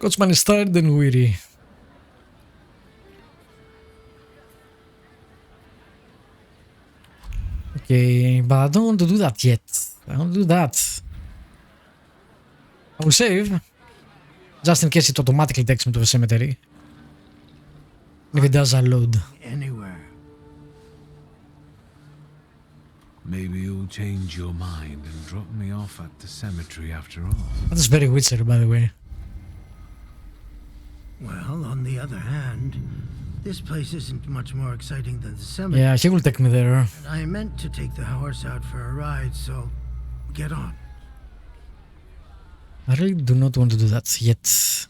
Coachman is tired and weary. Okay, but I don't want to do that yet. I don't do that. I will save, just in case it automatically takes me to the cemetery. If it does, I'll load. Anywhere. Maybe you'll change your mind and drop me off at the cemetery after all. That is very Witcher, by the way. Well, on the other hand, this place isn't much more exciting than the cemetery. Yeah, he will take me there. And I meant to take the horse out for a ride, so get on. I really do not want to do that yet.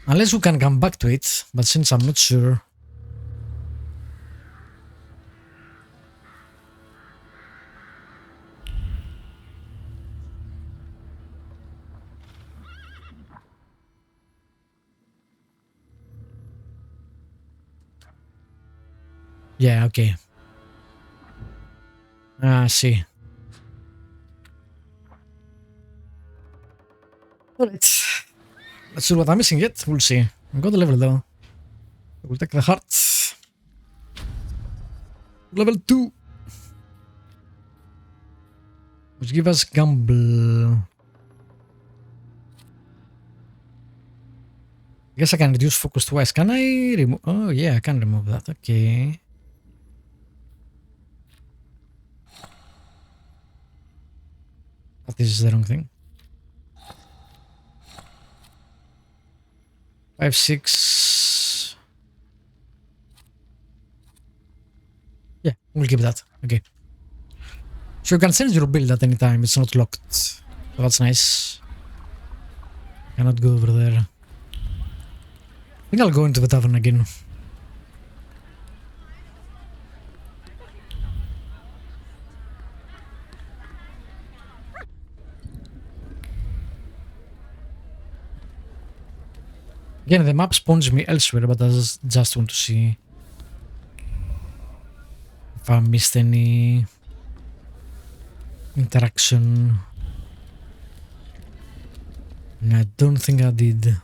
Unless we can come back to it, but since I'm not sure. Yeah, okay. I see. Alright. Let's see what I'm missing yet. We'll see. I got the level though. We'll take the heart. Level 2. Which give us gamble. I guess I can reduce focus twice. Can I remove? Oh yeah, I can remove that. Okay. But this is the wrong thing. 5, 6. Yeah, we'll keep that. Okay. So you can change your build at any time. It's not locked. So that's nice. Cannot go over there. I think I'll go into the tavern again. Again, the map spawns me elsewhere, but I just want to see if I missed any interaction. And I don't think I did.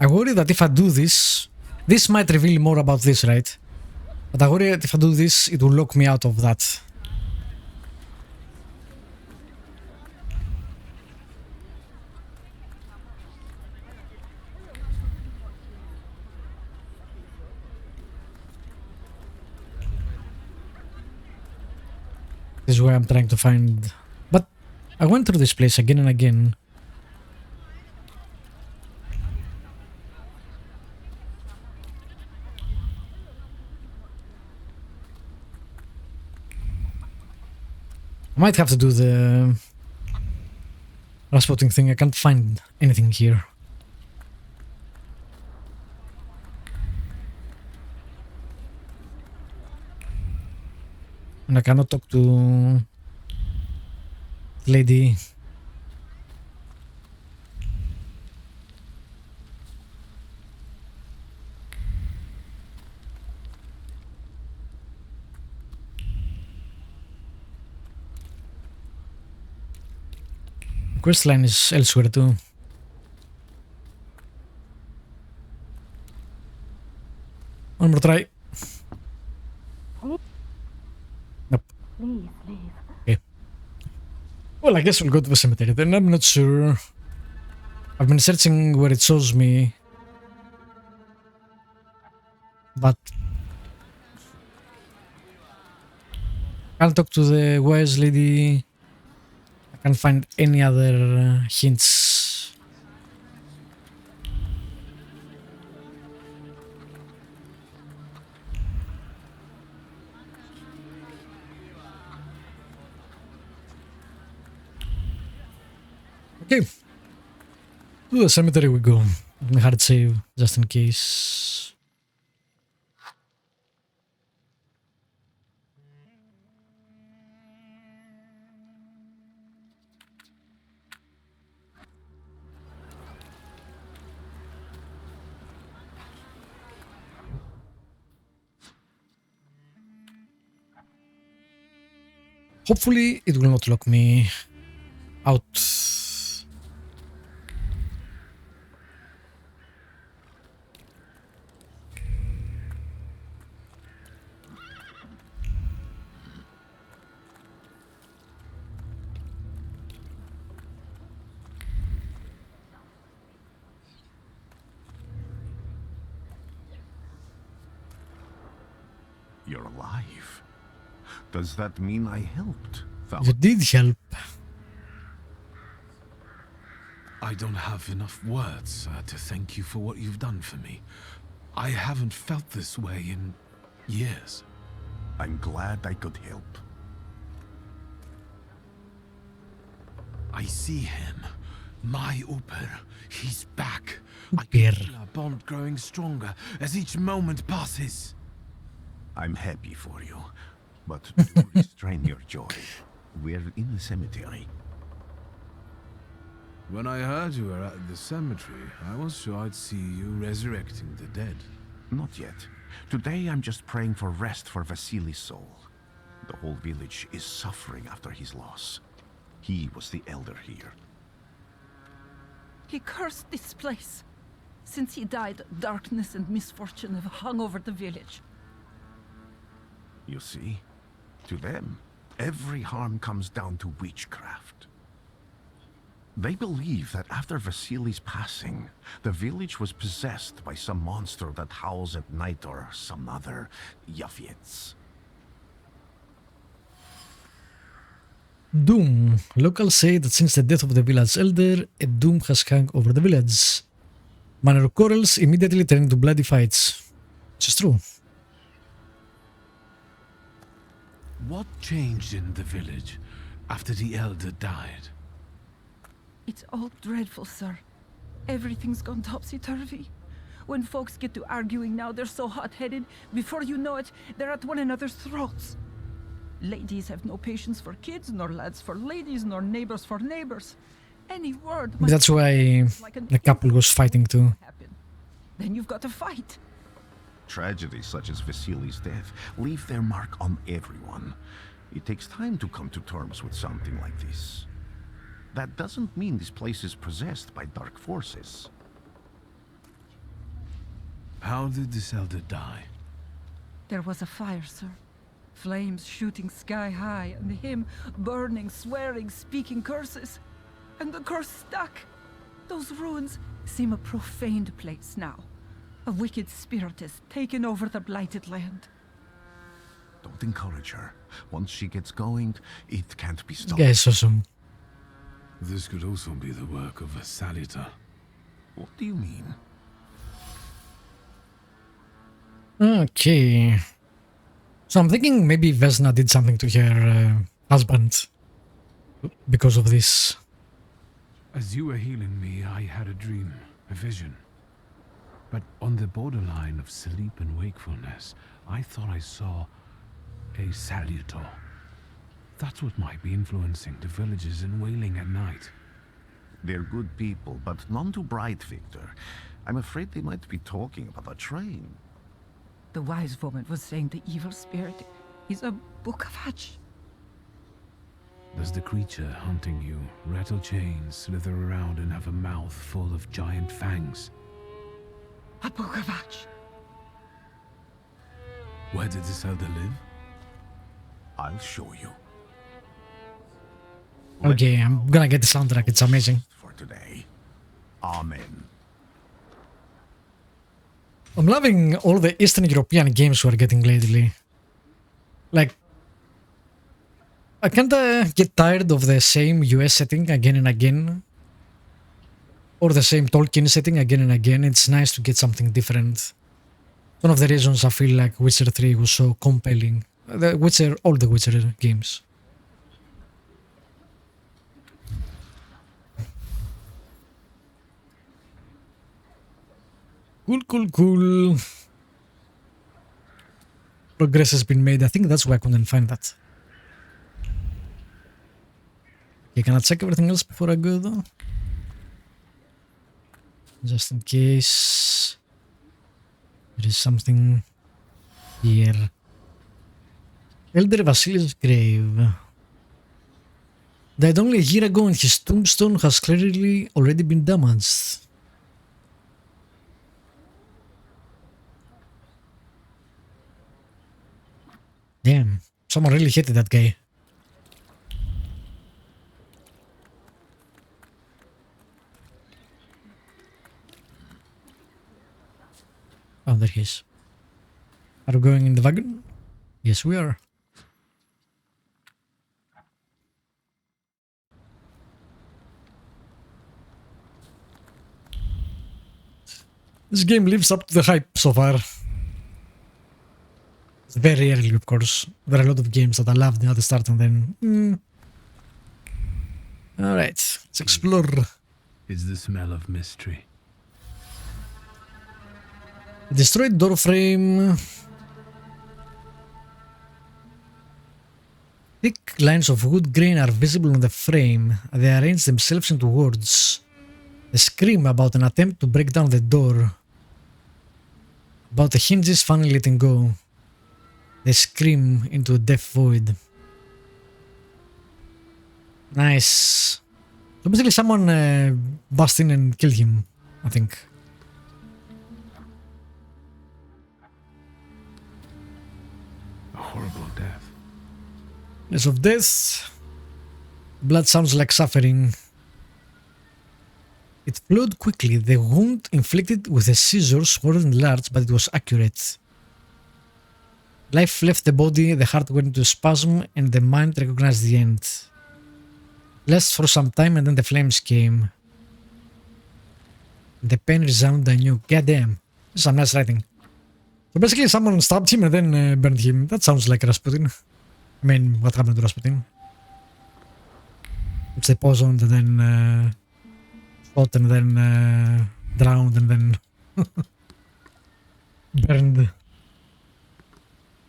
I worry that if I do this, this might reveal more about this, right? But I worry that if I do this, it will lock me out of that. This is where I'm trying to find... But I went through this place again and again. I might have to do the Rasputin thing. I can't find anything here. And I cannot talk to lady. Quest line is elsewhere too. One more try. Nope. Okay. Well, I guess we'll go to the cemetery then. I'm not sure. I've been searching where it shows me. But I can't talk to the wise lady. I can't find any other hints. Okay. To the cemetery we go. Let me hard save just in case. Hopefully it will not lock me out. You're alive. Does that mean I helped? You did help. I don't have enough words to thank you for what you've done for me. I haven't felt this way in years. I'm glad I could help. I see him. My Uber. He's back. I Uber. can feel our bond growing stronger as each moment passes. I'm happy for you, but do restrain your joy. We're in the cemetery. When I heard you were at the cemetery, I was sure I'd see you resurrecting the dead. Not yet. Today I'm just praying for rest for Vasily's soul. The whole village is suffering after his loss. He was the elder here. He cursed this place. Since he died, darkness and misfortune have hung over the village. You see? To them, every harm comes down to witchcraft. They believe that after Vasily's passing, the village was possessed by some monster that howls at night or some other Yafiets. Doom. Locals say that since the death of the village elder, a doom has hung over the village. Minor quarrels immediately turn into bloody fights. Which is true. What changed in the village after the elder died? It's all dreadful, sir. Everything's gone topsy-turvy. When folks get to arguing now, they're so hot-headed. Before you know it, they're at one another's throats. Ladies have no patience for kids, nor lads for ladies, nor neighbors for neighbors. Any word might That's why like an the couple was fighting too. happen. Then you've got to fight. Tragedies such as Vasily's death leave their mark on everyone. It takes time to come to terms with something like this. That doesn't mean this place is possessed by dark forces. How did this elder die? There was a fire, sir. Flames shooting sky high, and him burning, swearing, speaking curses. And the curse stuck. Those ruins seem a profaned place now. A wicked spirit has taken over the blighted land. Don't encourage her. Once she gets going, it can't be This stopped. guy is awesome. This could also be the work of a salutor. What do you mean? Okay. So I'm thinking maybe Vesna did something to her husband because of this. As you were healing me, I had a dream, a vision. But on the borderline of sleep and wakefulness, I thought I saw a salutor. That's what might be influencing the villagers in wailing at night. They're good people, but none too bright, Victor. I'm afraid they might be talking about a train. The wise woman was saying the evil spirit is a book of hatch. Does the creature hunting you rattle chains, slither around, and have a mouth full of giant fangs? A book of hatch. Where did this elder live? I'll show you. Okay, I'm gonna get the soundtrack, it's amazing. For today. Amen. I'm loving all the Eastern European games we're getting lately. Like, I kinda get tired of the same US setting again and again. Or the same Tolkien setting again and again. It's nice to get something different. One of the reasons I feel like Witcher 3 was so compelling. All the Witcher games. Cool. Progress has been made. I think that's why I couldn't find that. Okay, can I check everything else before I go though? Just in case there is something here. Elder Vasily's grave. Died only a year ago and his tombstone has clearly already been damaged. Damn, someone really hated that guy. Oh, there he is. Are we going in the wagon? Yes, we are. This game lives up to the hype so far. It's very early, of course. There are a lot of games that I loved at the start and then... Alright, let's explore. Is the smell of mystery. A destroyed door frame. Thick lines of wood grain are visible on the frame. They arrange themselves into words. They scream about an attempt to break down the door. About the hinges finally letting go. They scream into a deaf void. Nice. So basically someone bust in and killed him, I think. A horrible death. Less of death. Blood sounds like suffering. It flowed quickly. The wound inflicted with the scissors wasn't large, but it was accurate. Life left the body, the heart went into a spasm, and the mind recognized the end. Lasted for some time, and then the flames came. The pain resounded anew. Goddamn. This is some nice writing. So basically someone stabbed him and then burned him. That sounds like Rasputin. I mean, what happened to Rasputin? Which they poisoned and then fought and then drowned and then burned.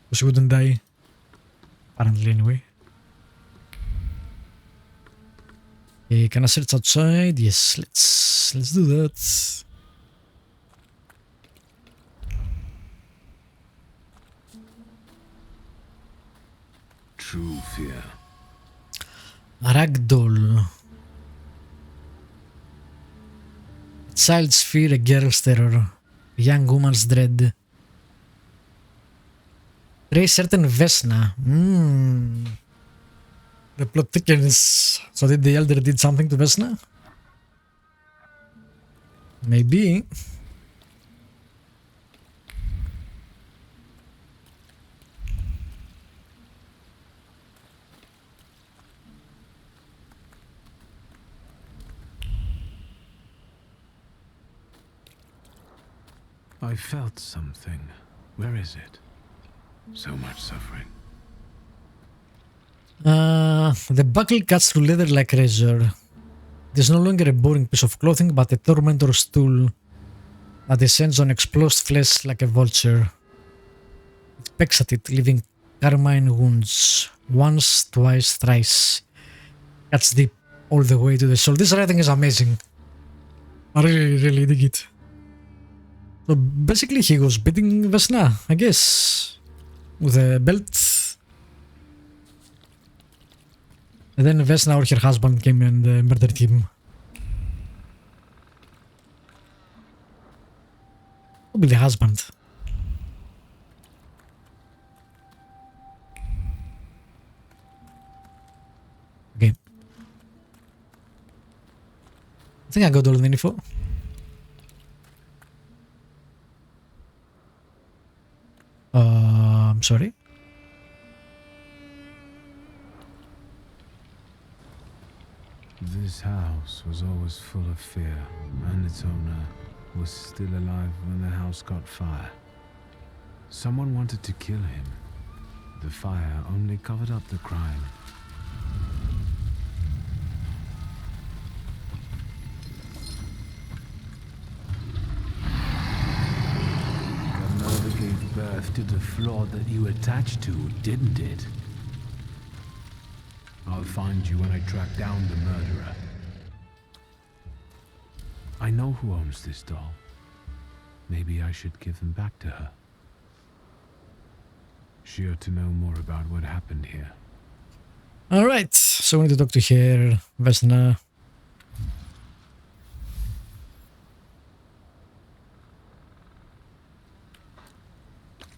Because he wouldn't die. Apparently, anyway. Okay, can I search outside? Yes, let's do that. True fear. Ragdoll. A child's fear, a girl's terror. A young woman's dread. Trace certain Vesna. The plot thickens. So did the elder did something to Vesna? Maybe. I felt something. Where is it? So much suffering. The buckle cuts through leather like razor. It is no longer a boring piece of clothing, but a tormentor's tool that descends on exposed flesh like a vulture. It pecks at it, leaving carmine wounds. Once, twice, thrice. Cuts deep all the way to the soul. This writing is amazing. I really dig it. So basically he was beating Vesna, I guess. With a belt. And then Vesna or her husband came and murdered him. Probably the husband. Okay. I think I got all the info. I'm sorry. This house was always full of fear, and its owner was still alive when the house got fire. Someone wanted to kill him. The fire only covered up the crime. The murder gave birth to the flaw that you attached to, didn't it? I'll find you when I track down the murderer. I know who owns this doll. Maybe I should give them back to her. She ought to know more about what happened here. Alright, so so we need to talk to her, Vesna.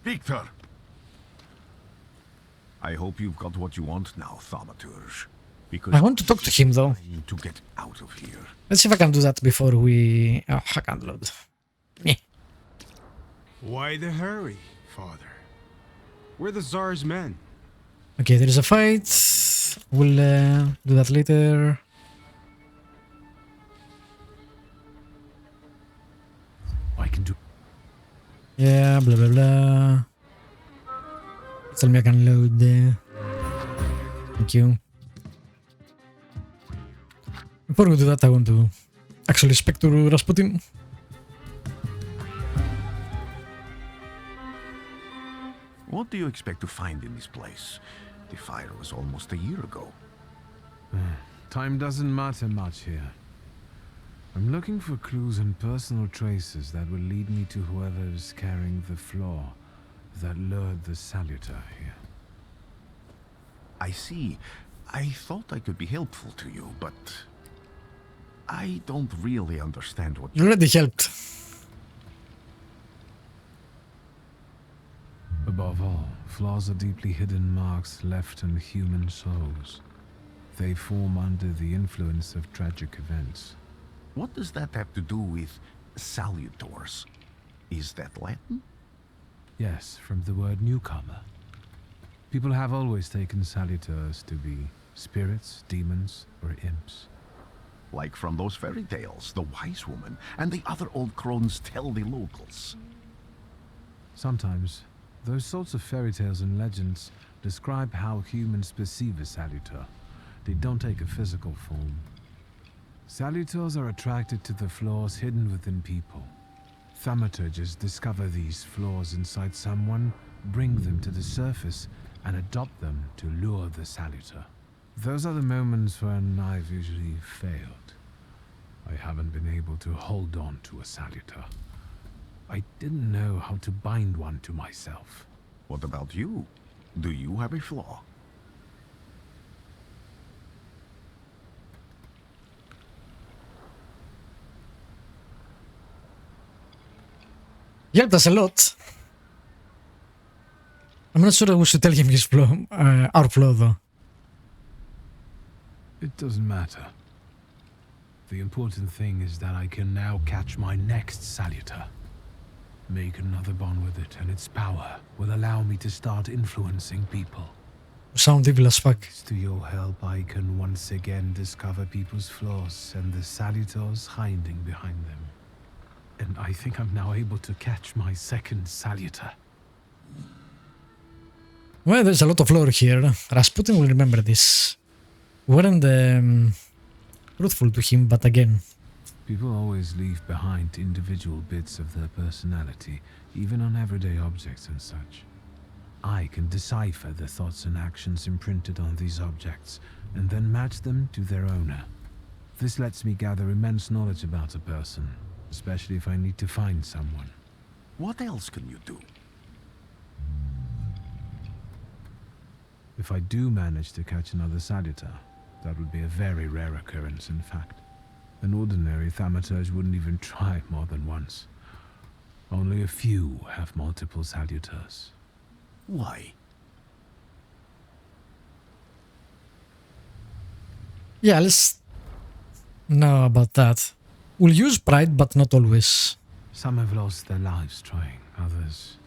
Wiktor! I hope you've got what you want now, Thaumaturge. Because I want to talk to him though. trying to get out of here. Let's see if I can do that before we... Oh, I can't load. Yeah. Why the hurry, father? We're the Tsar's men. Okay, there is a fight. We'll do that later. I can do. Yeah, blah blah blah. Tell me I can load there. Thank you. Before we do that, I want to actually speak to Rasputin. What do you expect to find in this place? The fire was almost a year ago. Time doesn't matter much here. I'm looking for clues and personal traces that will lead me to whoever is carrying the flaw that lured the salutor here. I see. I thought I could be helpful to you, but I don't really understand what You already helped. Above all, flaws are deeply hidden marks left in human souls. They form under the influence of tragic events. What does that have to do with salutors? Is that Latin? Yes, from the word newcomer. People have always taken salutors to be spirits, demons, or imps. Like from those fairy tales, the wise woman and the other old crones tell the locals. Sometimes, those sorts of fairy tales and legends describe how humans perceive a salutor. They don't take a physical form. Salutors are attracted to the flaws hidden within people. Thaumaturges discover these flaws inside someone, bring them to the surface, and adopt them to lure the salutor. Those are the moments when I've usually failed. I haven't been able to hold on to a salutor. I didn't know how to bind one to myself. What about you? Do you have a flaw? He helped us a lot. I'm not sure we should tell him his flaw, our flaw though. It doesn't matter. The important thing is that I can now catch my next salutor. Make another bond with it, and its power will allow me to start influencing people. Sound evil as fuck. Thanks to your help, I can once again discover people's flaws and the salutors hiding behind them. And I think I'm now able to catch my second salutor. Well, there's a lot of lore here. Rasputin will remember this. We weren't truthful to him, but again. People always leave behind individual bits of their personality, even on everyday objects and such. I can decipher the thoughts and actions imprinted on these objects, and then match them to their owner. This lets me gather immense knowledge about a person, especially if I need to find someone. What else can you do? If I do manage to catch another salutor, that would be a very rare occurrence, in fact. An ordinary thaumaturge wouldn't even try more than once. Only a few have multiple salutors. Why? Yeah, let's know about that. We'll use pride, but not always. Some have lost their lives trying, others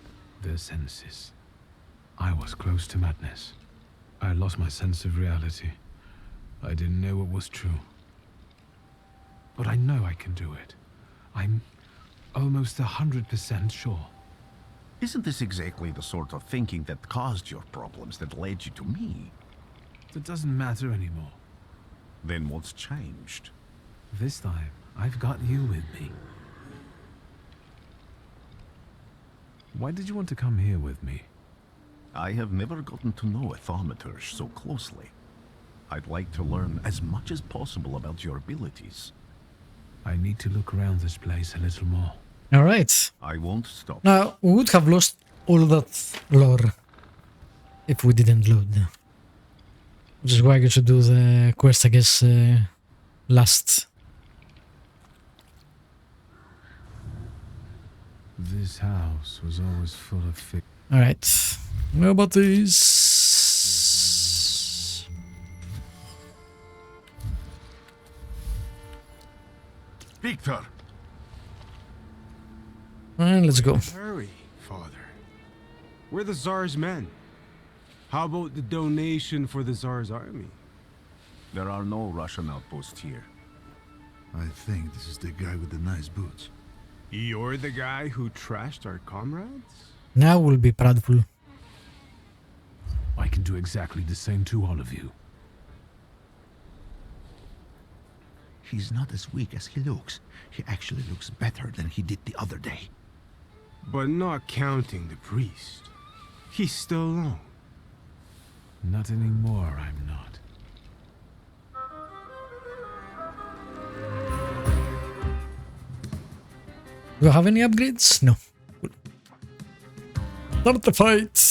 their senses. I was close to madness. I lost my sense of reality. I didn't know what was true. But I know I can do it. I'm almost 100% sure. Isn't this exactly the sort of thinking that caused your problems that led you to me? That doesn't matter anymore. Then what's changed? This time, I've got you with me. Why did you want to come here with me? I have never gotten to know a thaumaturge so closely. I'd like to learn as much as possible about your abilities. I need to look around this place a little more. Alright. I won't stop. Now, we would have lost all that lore if we didn't load. Which is why you should do the quest, I guess, last. This house was always full of Alright. How about this? Wiktor! And let's go. Hurry, Father. We're the Tsar's men. How about the donation for the Tsar's army? There are no Russian outposts here. I think this is the guy with the nice boots. You're the guy who trashed our comrades? Now we'll be proudful. I can do exactly the same to all of you. He's not as weak as he looks. He actually looks better than he did the other day. But not counting the priest. He's still alone. Not anymore, I'm not. Do I have any upgrades? No. Cool. Start the fight.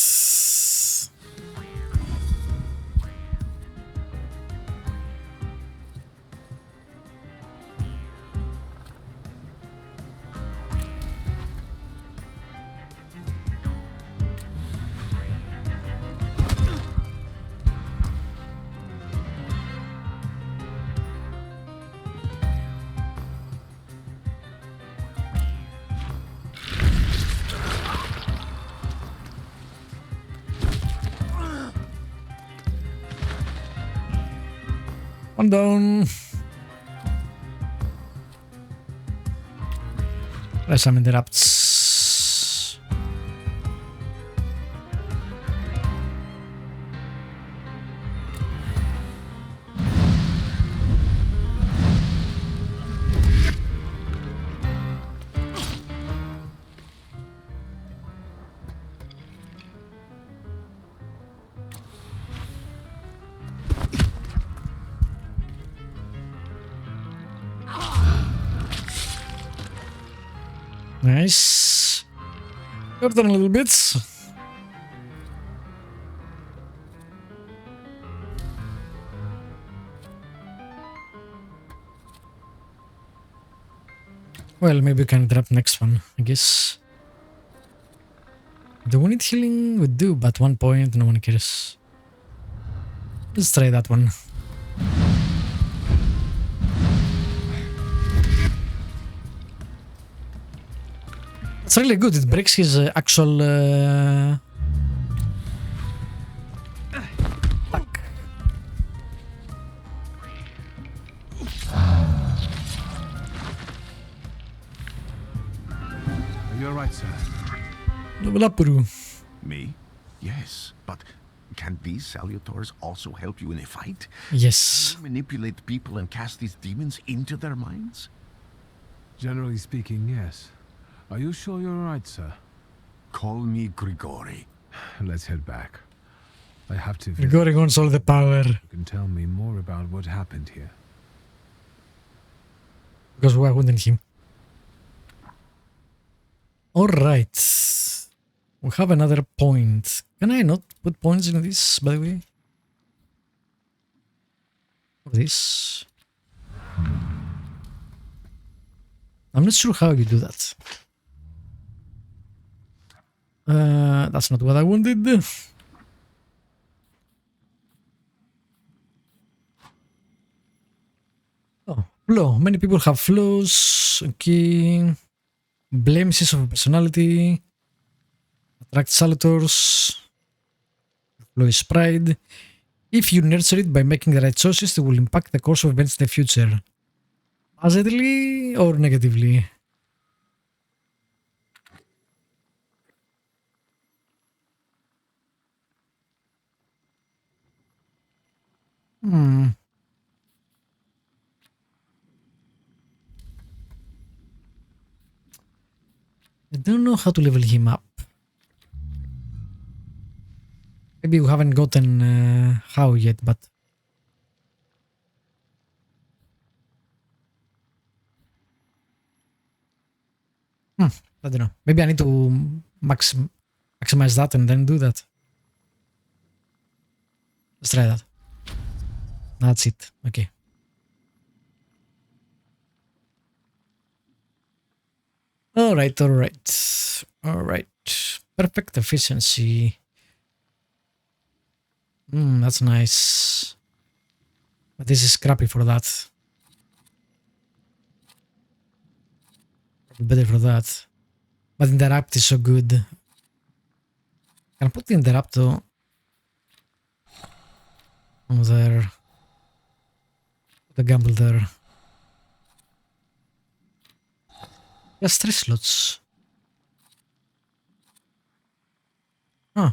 One down. There's some interrupts. Nice. Got done a little bit. Well, maybe we can drop next one, I guess. Do we need healing? We do, but 1 point, no one cares. Let's try that one. It's really good. It breaks his actual attack. Are you alright, sir? Level up, Uru. Me? Yes, but can these salutors also help you in a fight? Yes. Can you manipulate people and cast these demons into their minds? Generally speaking, yes. Are you sure you're alright, sir? Call me Grigori. Let's head back. I have to You're going on all the power. You can tell me more about what happened here. Because why wouldn't he? Alright. We have another point. Can I not put points in this, by the way? Or this? I'm not sure how you do that. That's not what I wanted. Oh, flaw. Many people have flaws. Okay. Blemishes of personality. Attract salutors. Flaw is pride. If you nurture it by making the right choices, it will impact the course of events in the future. Positively or negatively? I don't know how to level him up. Maybe we haven't gotten how yet, but... I don't know. Maybe I need to maximize that and then do that. Let's try that. That's it. Okay. Alright, alright. Alright. Perfect efficiency. That's nice. But this is crappy for that. Better for that. But interrupt is so good. Can I put the interrupt though? On there. The gamble there. Yes, 3 slots. Huh.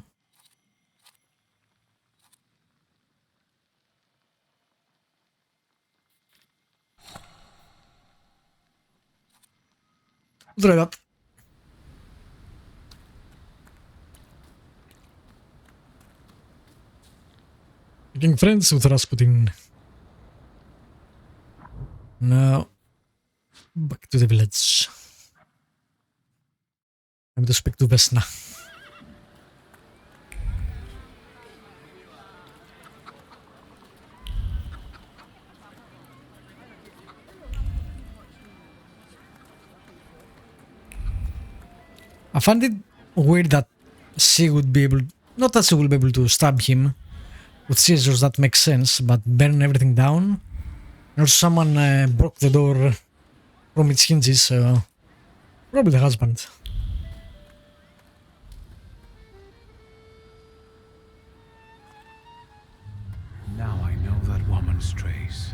We'll try that. Making friends with Rasputin. Now, back to the village. I'm to speak to Vesna. I find it weird that she would be able, not that she will be able to stab him with scissors, that makes sense, but burn everything down. And also someone broke the door from its hinges, so probably the husband. Now I know that woman's trace.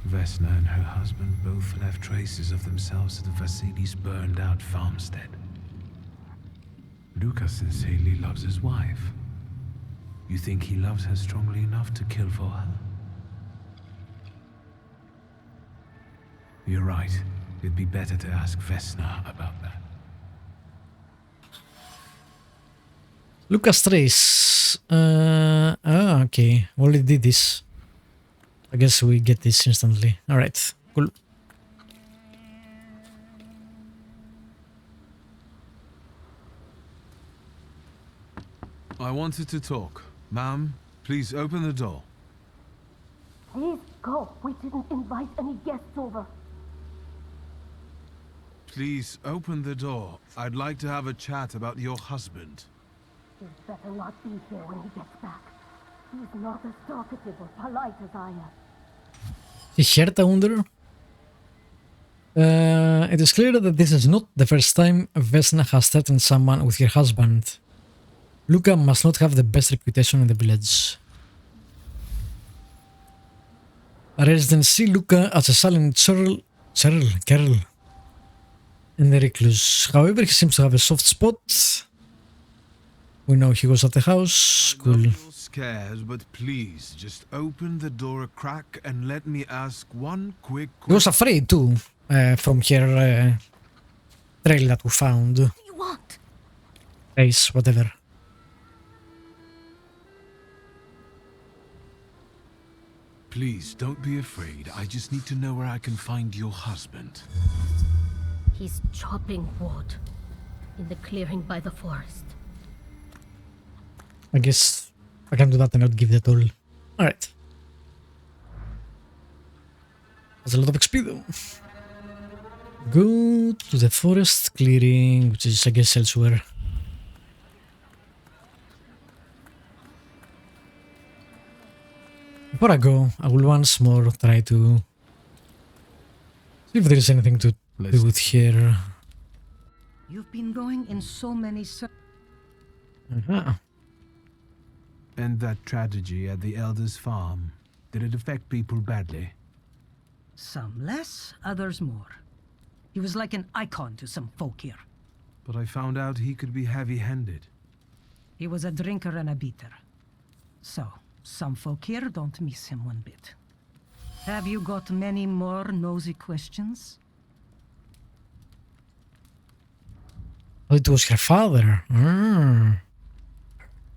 Vesna and her husband both left traces of themselves at the Vasilis' burned out farmstead. Luca sincerely loves his wife. You think he loves her strongly enough to kill for her? You're right. It'd be better to ask Vesna about that. Lucas Trace. Okay. Already did this. I guess we get this instantly. Alright, cool. I wanted to talk. Ma'am, please open the door. Please go. We didn't invite any guests over. Please open the door. I'd like to have a chat about your husband. He'd better not be here when he gets back. He's not as talkative or polite as I am. He heard daaronder. It is clear that this is not the first time Vesna has threatened someone with her husband. Luca must not have the best reputation in the village. Residents see Luca as a silent churl and a recluse. However, he seems to have a soft spot. We know he was at the house. Cool. I'm not scared, but please just open the door a crack and let me ask one quick He was afraid too, from her trail that we found. What do you want? Trace, whatever. Please, don't be afraid. I just need to know where I can find your husband. He's chopping wood in the clearing by the forest. I guess I can do that and not give that all. Alright. That's a lot of XP though. Go to the forest clearing, which is I guess elsewhere. Before I go, I will once more try to see if there is anything to do with here. You've been going in so many And that tragedy at the Elder's farm, did it affect people badly? Some less, others more. He was like an icon to some folk here. But I found out he could be heavy-handed. He was a drinker and a beater. So, some folk here don't miss him one bit. Have you got many more nosy questions? Oh, it was her father.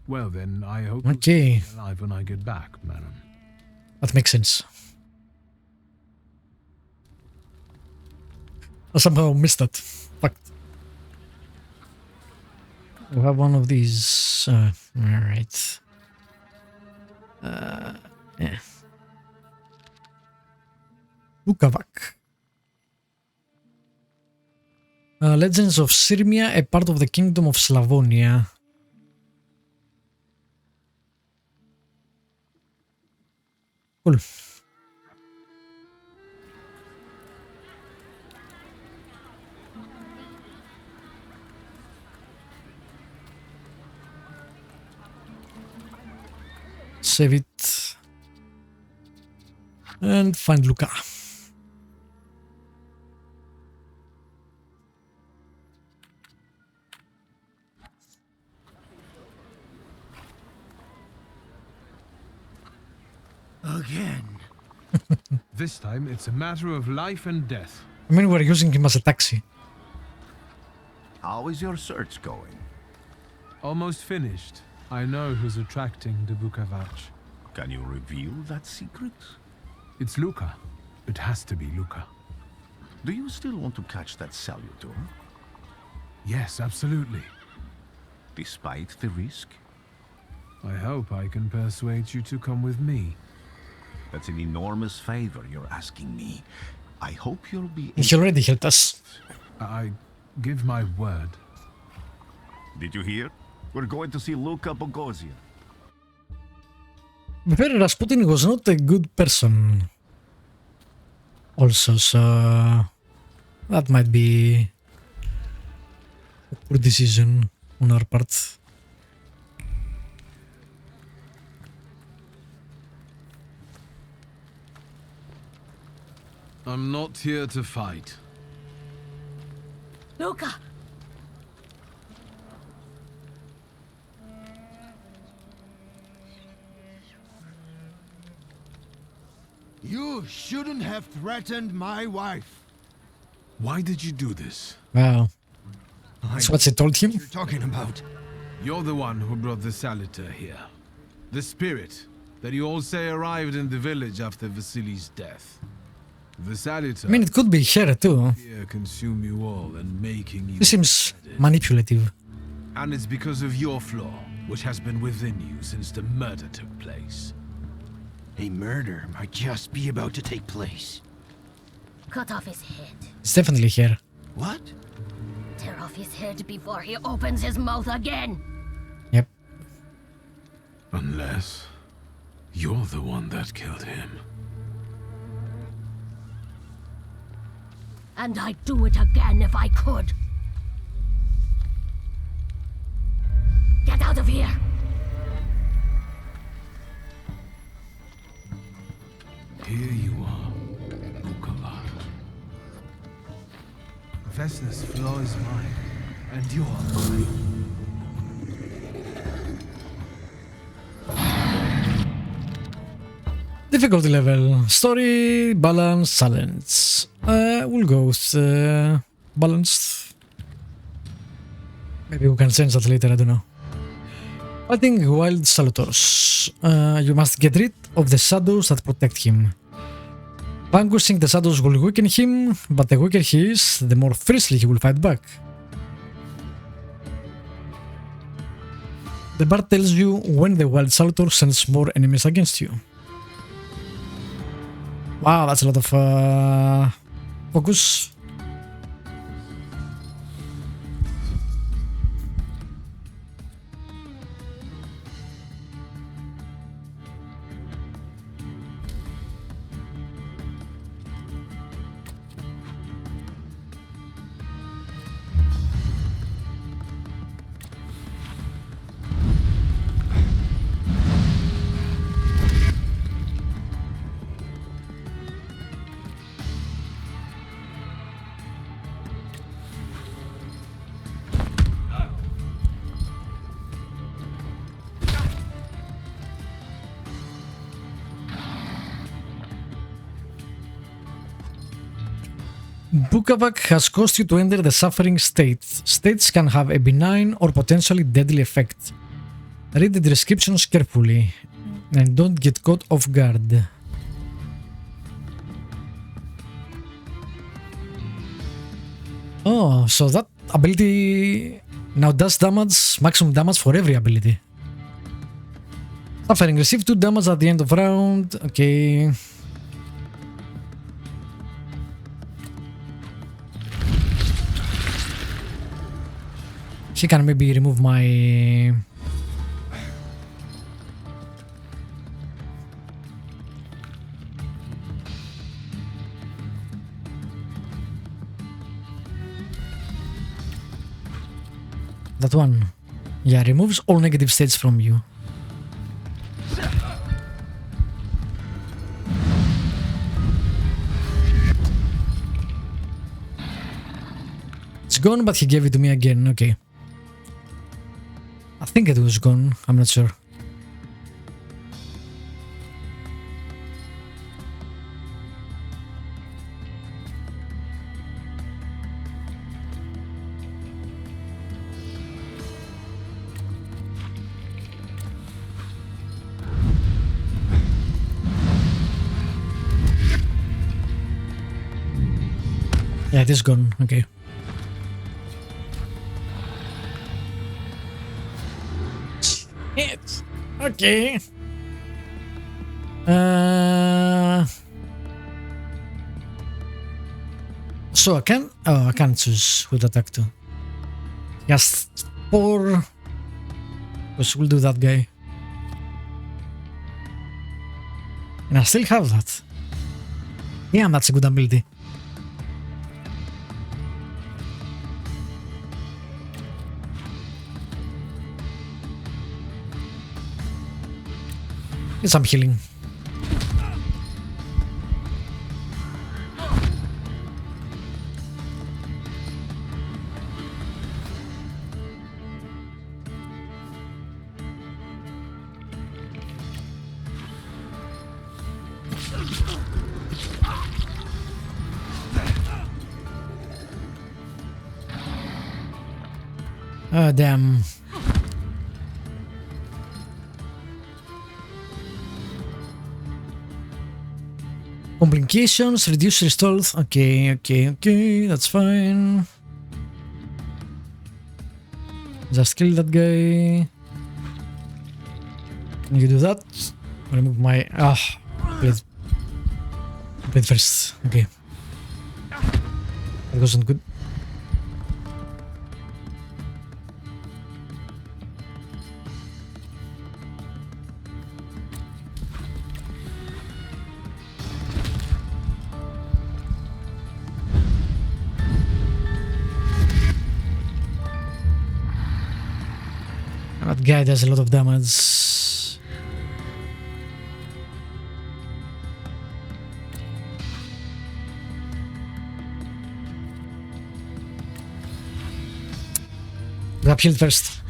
Well then, I hope Okay. you'll be alive when I get back, madam. That makes sense. I somehow missed that fact. We have one of these. Alright. Yeah. Bukavak. Legends of Sirmia, a part of the Kingdom of Slavonia. Cool. Save it. And find Luca. Again. This time it's a matter of life and death. I mean, we're using him as a taxi. How is your search going? Almost finished. I know who's attracting the Bukavach. Can you reveal that secret? It's Luca. It has to be Luca. Do you still want to catch that salutor? Yes, absolutely. Despite the risk? I hope I can persuade you to come with me. That's an enormous favor you're asking me. I hope you'll be... He already helped us. I give my word. Did you hear? We're going to see Luca Bogosian. But Rasputin was not a good person. Also, so that might be a poor decision on our part. I'm not here to fight. Luca! You shouldn't have threatened my wife. Why did you do this? Wow. That's what she told him? You're talking about. You're the one who brought the salutor here. The spirit that you all say arrived in the village after Vasily's death. The salutor... I mean, it could be her too. here consume you all and making you... She seems manipulative. And it's because of your flaw, which has been within you since the murder took place. A murder might just be about to take place. Cut off his head. It's definitely her. What? Tear off his head before he opens his mouth again. Yep. Unless you're the one that killed him. And I'd do it again if I could. Get out of here! Here you are, Bukavach. Vesna's flaw is mine, and you're mine. Difficulty level. Story, balance, silence. We'll go with balanced. Maybe we can change that later, I don't know. Fighting wild salutors. You must get rid of the shadows that protect him. Vanquishing the shadows will weaken him, but the weaker he is, the more fiercely he will fight back. The bar tells you when the wild salutor sends more enemies against you. Wow, that's a lot of focus. Bukavak has caused you to enter the suffering state. States can have a benign or potentially deadly effect. Read the descriptions carefully and don't get caught off guard. Oh, so that ability now does damage, maximum damage for every ability. Suffering, receive 2 damage at the end of round. Okay. He can maybe remove my... That one. Yeah, removes all negative states from you. It's gone, but he gave it to me again. Okay. I think it was gone. I'm not sure. Yeah, it is gone. Okay. It's okay. So I can. Oh, I can't choose who to attack to. Just 4. Because we'll do that guy. And I still have that. Yeah, that's a good ability. Get some healing. Oh, damn. Complications, reduce restore. Okay, that's fine. Just kill that guy. Can you do that? Remove my... Play first. Okay. That wasn't good. That guy does a lot of damage. Grab shield first.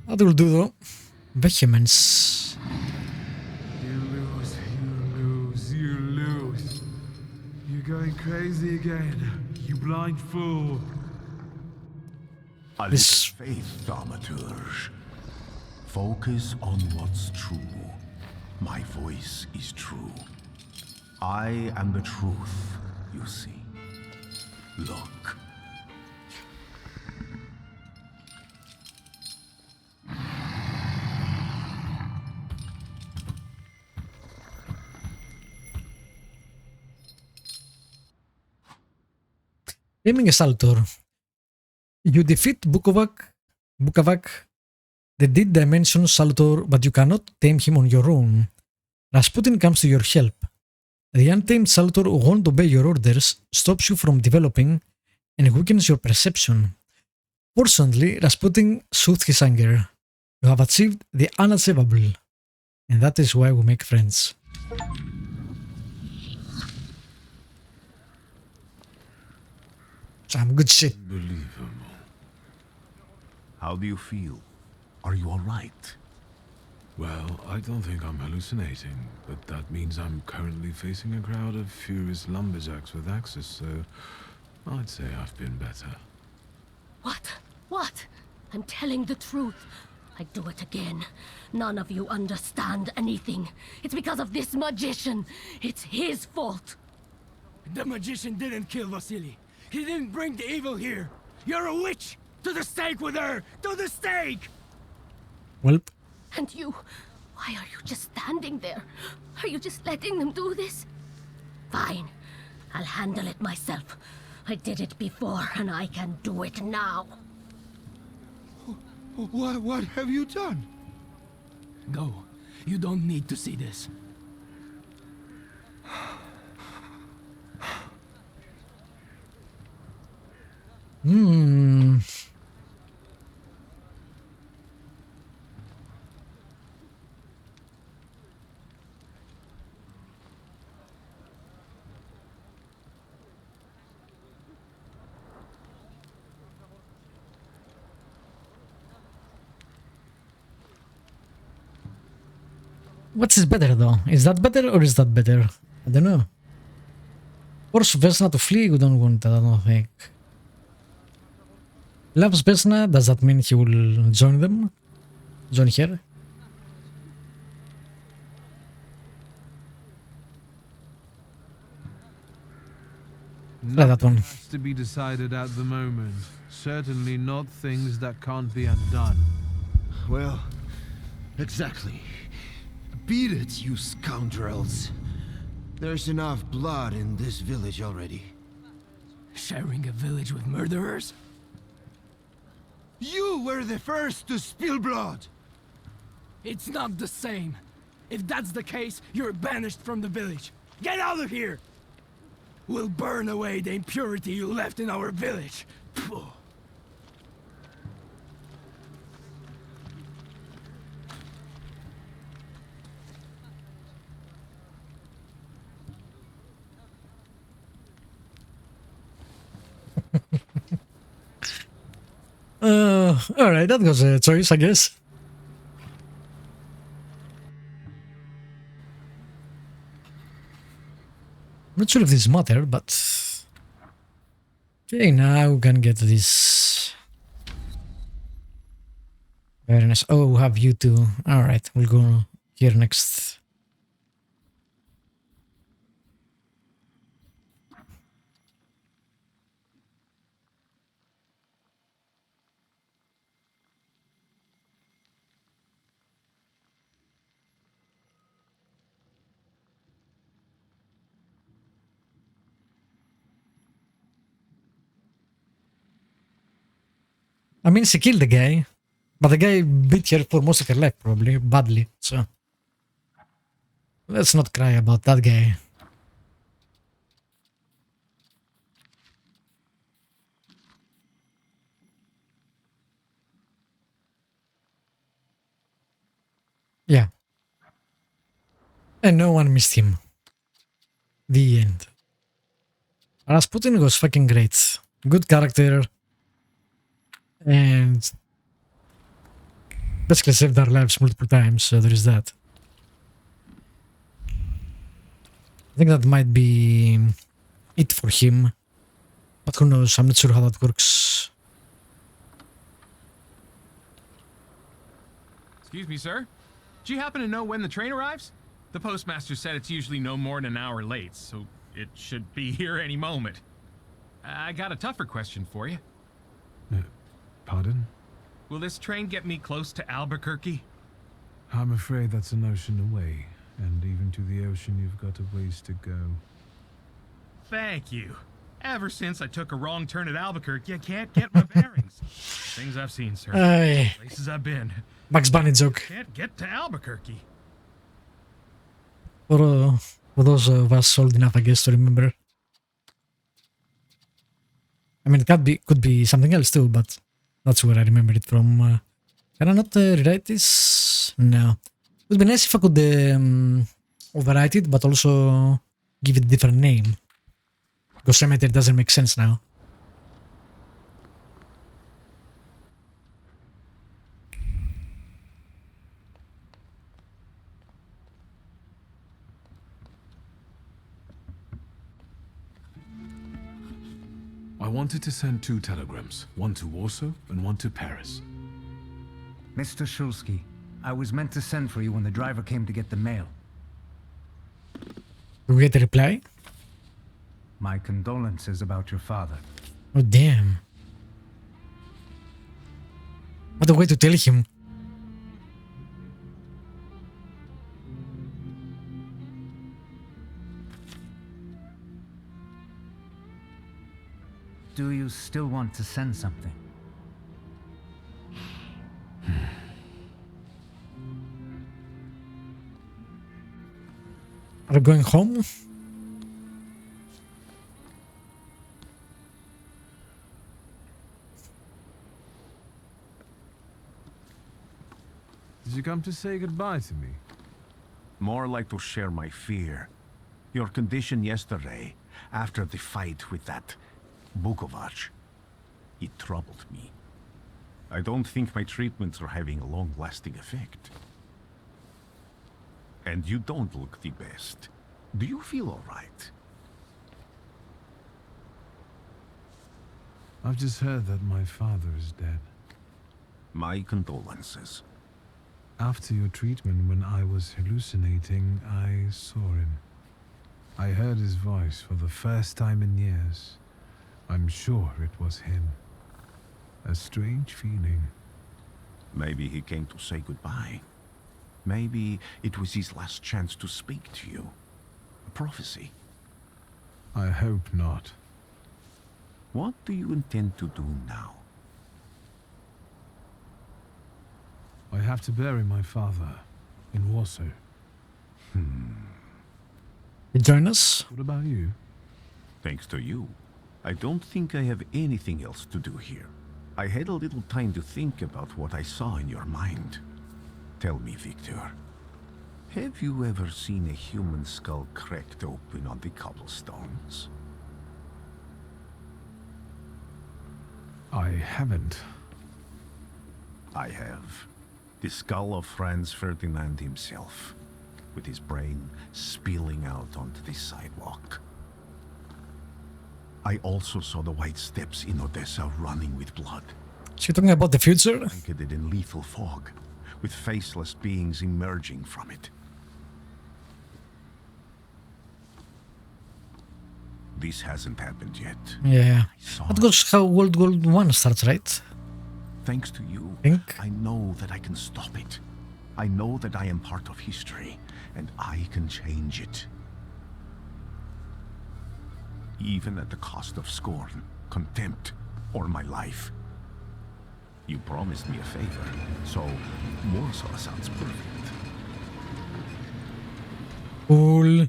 That will do though. Vehemence. Going crazy again, you blind fool. A This- little faith, thaumaturge. Focus on what's true. My voice is true. I am the truth, you see. Look. Teeming a salutor. You defeat Bukavak, the dead dimension salutor, but you cannot tame him on your own. Rasputin comes to your help. The untamed salutor who won't obey your orders stops you from developing and weakens your perception. Fortunately, Rasputin soothed his anger. You have achieved the unachievable, and that is why we make friends. Some good shit. Unbelievable. How do you feel? Are you alright? Well, I don't think I'm hallucinating, but that means I'm currently facing a crowd of furious lumberjacks with axes, so I'd say I've been better. What? I'm telling the truth. I do it again. None of you understand anything. It's because of this magician. It's his fault. The magician didn't kill Vasily. He didn't bring the evil here. You're a witch! To the stake with her! To the stake! Well, And you... Why are you just standing there? Are you just letting them do this? Fine. I'll handle it myself. I did it before, and I can do it now. What have you done? Go. You don't need to see this. Hmm. What's is better though? Is that better or is that better? I don't know. Force Vesna to flee, we don't want that, I don't think. Loves Vesna, does that mean he will join them? Join her? Try that one. Has to be decided at the moment. Certainly not things that can't be undone. Well, exactly. Beat it, you scoundrels. There's enough blood in this village already. Sharing a village with murderers? You were the first to spill blood! It's not the same. If that's the case, you're banished from the village. Get out of here! We'll burn away the impurity you left in our village. Phew. Alright, that was a choice, I guess. Not sure if this matter, but... Okay, now we can get this. Very nice. Oh, we have you two. Alright, we'll go here next. I mean, she killed the guy, but the guy beat her for most of her life, probably, badly, so... Let's not cry about that guy. Yeah. And no one missed him. The end. Rasputin was fucking great. Good character. And basically saved our lives multiple times, so there is that. I think that might be it for him, but who knows, I'm not sure how that works. Excuse me, sir? Do you happen to know when the train arrives? The postmaster said it's usually no more than an hour late, so it should be here any moment. I got a tougher question for you. Pardon? Will this train get me close to Albuquerque? I'm afraid that's an ocean away, and even to the ocean you've got a ways to go. Thank you. Ever since I took a wrong turn at Albuquerque, I can't get my bearings. Things I've seen, sir. Aye. Places I've been. Bugs Bunny joke. Can't get to Albuquerque. For those of us old enough, I guess, to remember. I mean, it could be something else too, but that's where I remember it from. Can I not rewrite this? No. It would be nice if I could overwrite it, but also give it a different name. Because cemetery doesn't make sense now. I wanted to send 2 telegrams, one to Warsaw and one to Paris. Mr. Szulski, I was meant to send for you when the driver came to get the mail. Do we get a reply? My condolences about your father. Oh, damn. What a way to tell him. do you still want to send something? Are you going home? Did you come to say goodbye to me? More like to share my fear. Your condition yesterday, after the fight with that Bukovac, it troubled me. I don't think my treatments are having a long-lasting effect. And you don't look the best. Do you feel all right? I've just heard that my father is dead. My condolences. After your treatment, when I was hallucinating, I saw him. I heard his voice for the first time in years. I'm sure it was him. A strange feeling. Maybe he came to say goodbye. Maybe it was his last chance to speak to you. A prophecy. I hope not. What do you intend to do now? I have to bury my father in Warsaw. You join us? What about you? Thanks to you. I don't think I have anything else to do here. I had a little time to think about what I saw in your mind. Tell me, Wiktor, have you ever seen a human skull cracked open on the cobblestones? I haven't. I have. The skull of Franz Ferdinand himself, with his brain spilling out onto the sidewalk. I also saw the white steps in Odessa running with blood. So you're talking about the future? Blanketed in lethal fog, with faceless beings emerging from it. This hasn't happened yet. Yeah. That goes how World War I starts, right? Thanks to you, I know that I can stop it. I know that I am part of history, and I can change it. Even at the cost of scorn, contempt, or my life. You promised me a favor, so Warsaw sounds perfect. Cool.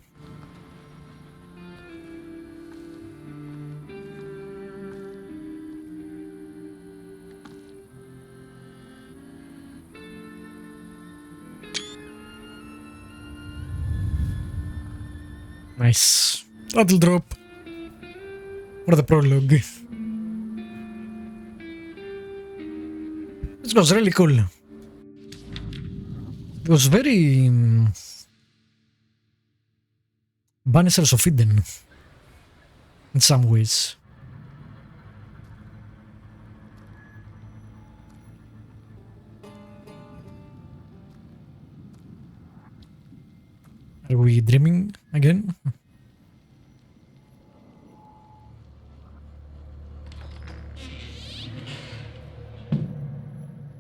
Nice. That'll drop. For the prologue. This was really cool. It was very Banisters of Eden in some ways. Are we dreaming again?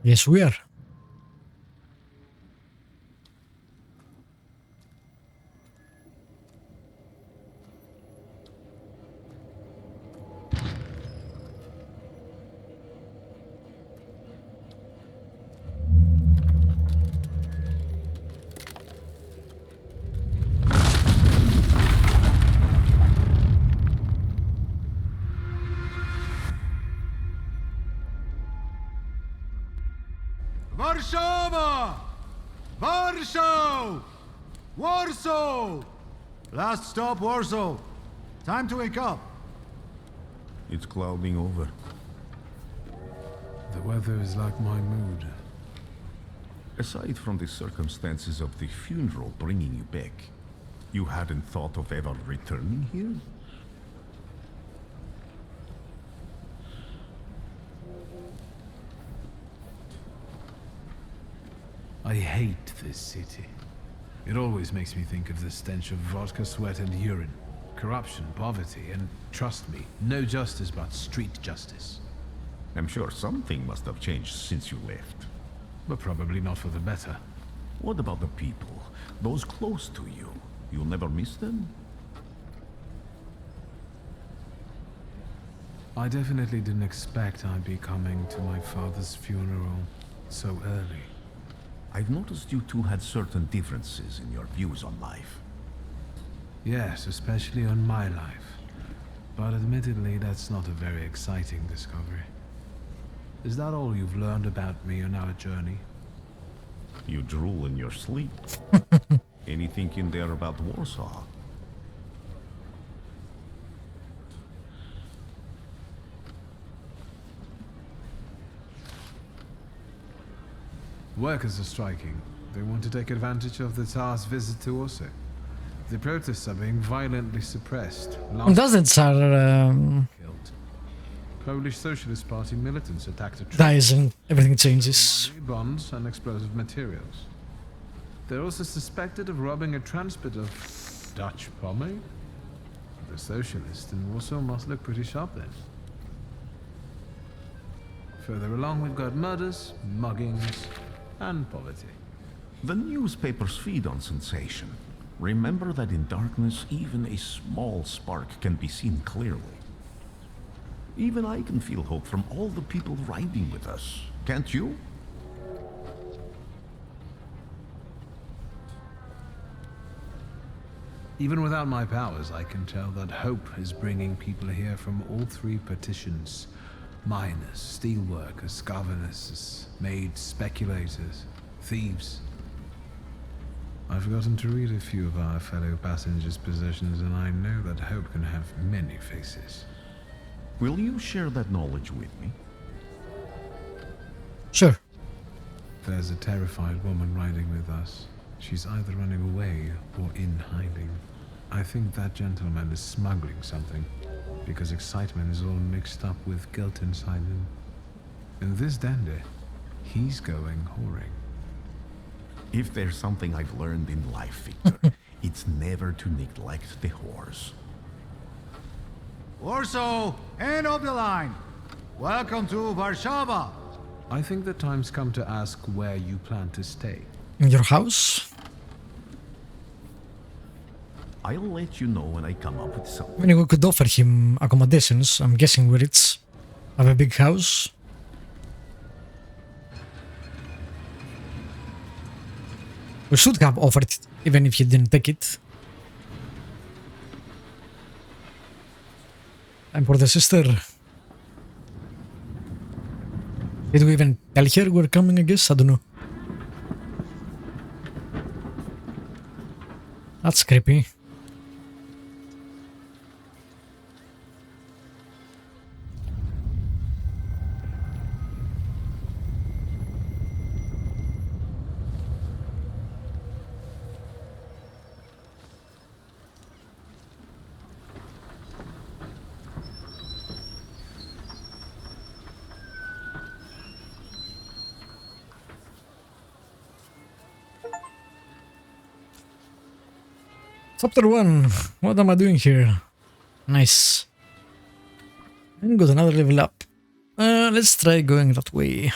Yes, we are. Warszawa! Warsaw! Warsaw! Last stop, Warsaw. Time to wake up. It's clouding over. The weather is like my mood. Aside from the circumstances of the funeral bringing you back, you hadn't thought of ever returning here? I hate this city. It always makes me think of the stench of vodka, sweat, and urine. Corruption, poverty, and trust me, no justice but street justice. I'm sure something must have changed since you left. But probably not for the better. What about the people? Those close to you? You'll never miss them? I definitely didn't expect I'd be coming to my father's funeral so early. I've noticed you two had certain differences in your views on life. Yes, especially on my life. But admittedly, that's not a very exciting discovery. Is that all you've learned about me on our journey? You drool in your sleep. Anything in there about Warsaw? Workers are striking. They want to take advantage of the Tsar's visit to Warsaw. The protests are being violently suppressed. Doesn't Tsar killed. Polish Socialist Party militants attacked a train. dies and everything changes? Bombs and explosive materials. They're also suspected of robbing a transport of Dutch pomade. The socialists in Warsaw must look pretty sharp then. Further along, we've got murders, muggings, and poverty. The newspapers feed on sensation. Remember that in darkness, even a small spark can be seen clearly. Even I can feel hope from all the people riding with us. Can't you? Even without my powers, I can tell that hope is bringing people here from all three partitions. Miners, steelworkers, governesses, maids, speculators, thieves. I've gotten to read a few of our fellow passengers' possessions, and I know that hope can have many faces. Will you share that knowledge with me? Sure. There's a terrified woman riding with us. She's either running away or in hiding. I think that gentleman is smuggling something, because excitement is all mixed up with guilt inside him. And this dandy, he's going whoring. If there's something I've learned in life, Wiktor, it's never to neglect the whores. Warsaw, end of the line. Welcome to Warsaw. I think the time's come to ask where you plan to stay. In your house? I'll let you know when I come up with something. I mean, we could offer him accommodations. I'm guessing we're rich. Have a big house. We should have offered it, even if he didn't take it. Time for the sister. Did we even tell her we're coming, I guess? I don't know. That's creepy. Chapter 1. What am I doing here? Nice. And got another level up. Let's try going that way.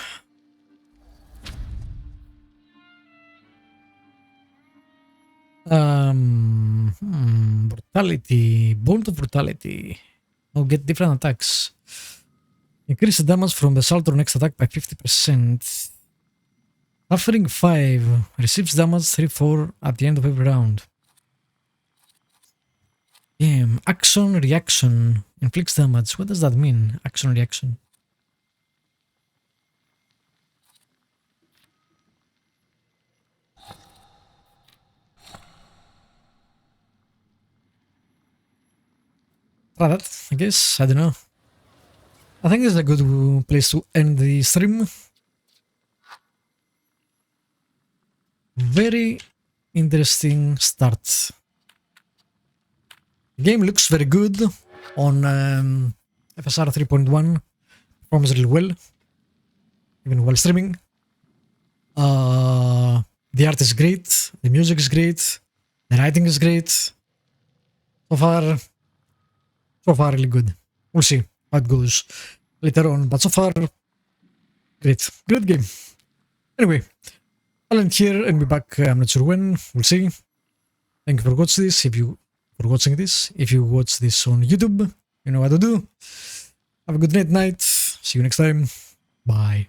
Brutality. Bolt of brutality. I'll get different attacks. Increase the damage from the saltor next attack by 50%. Suffering 5. Receives damage 3-4 at the end of every round. Damn, action reaction inflicts damage. What does that mean? Action reaction. Try that, I guess. I don't know. I think this is a good place to end the stream. Very interesting start. The game looks very good on FSR 3.1. Performs really well, even while streaming. The art is great, the music is great, the writing is great. So far really good. We'll see how it goes later on, but so far, great game. Anyway, I'll end here and be back. I'm not sure when. We'll see. Thank you for watching this. If you watch this on YouTube, you know what to do. Have a good night. See you next time. Bye.